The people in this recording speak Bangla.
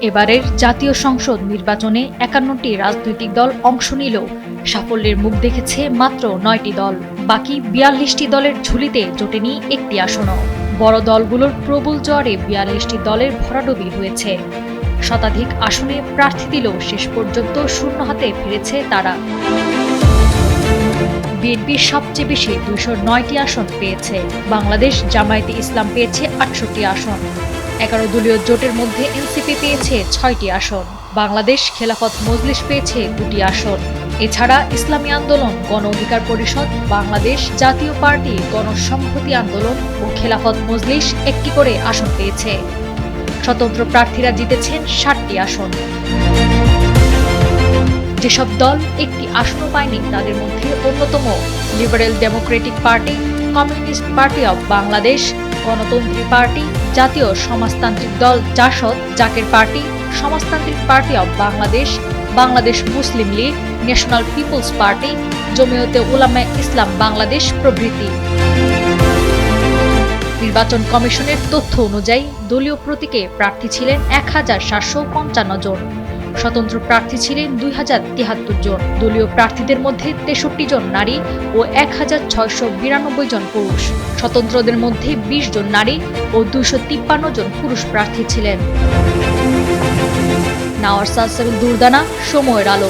এবারের জাতীয় সংসদ নির্বাচনে ৫১টি রাজনৈতিক দল অংশ নিলেও সাফল্যের মুখ দেখেছে মাত্র ৯টি দল। বাকি ৪২টি দলের ঝুলিতে জোটেনি একটি আসনও। বড় দলগুলোর প্রবল জোয়ারে ৪২টি দলের ভরাডুবি হয়েছে। শতাধিক আসনে প্রার্থী দিলেও শেষ পর্যন্ত শূন্য হাতে ফিরেছে তারা। বিএনপি সবচেয়ে বেশি ২০৯টি আসন পেয়েছে। বাংলাদেশ জামায়াতে ইসলাম পেয়েছে ৬৮টি আসন। ১১ দলীয় জোটের মধ্যে এনসিপি পেয়েছে ৬টি আসন। বাংলাদেশ খেলাফত মজলিস পেয়েছে ২টি আসন। এছাড়া ইসলামী আন্দোলন, গণ অধিকার পরিষদ, বাংলাদেশ জাতীয় পার্টি, গণসংহতি আন্দোলন ও খেলাফত মজলিস একটি করে আসন পেয়েছে। স্বতন্ত্র প্রার্থীরা জিতেছেন ৬০টি আসন। যেসব দল একটি আসনও পায়নি তাদের মধ্যে অন্যতম Liberal Democratic Party, Communist Party of Bangladesh, গণতন্ত্রী পার্টি, জাতীয় সমাজতান্ত্রিক দল জাসদ, জাকের পার্টি, সমাজতান্ত্রিক Party of Bangladesh, Bangladesh Muslim League, National People's Party, Jamiat Ulamaye Islam Bangladesh প্রভৃতি। নির্বাচন কমিশনের তথ্য অনুযায়ী দলীয় প্রতীকে প্রার্থী ছিলেন ১,৭৫৫ জন। স্বতন্ত্র প্রার্থী ছিলেন ২,০৭৩ জন। দলীয় প্রার্থীদের মধ্যে ৬৩ জন নারী ও ১,৬৯২ জন পুরুষ। স্বতন্ত্রদের মধ্যে ২০ জন নারী ও ২৫৩ জন পুরুষ প্রার্থী ছিলেন। নাওয়ার সালসাবিল দুরদানা, সময়ের আলো।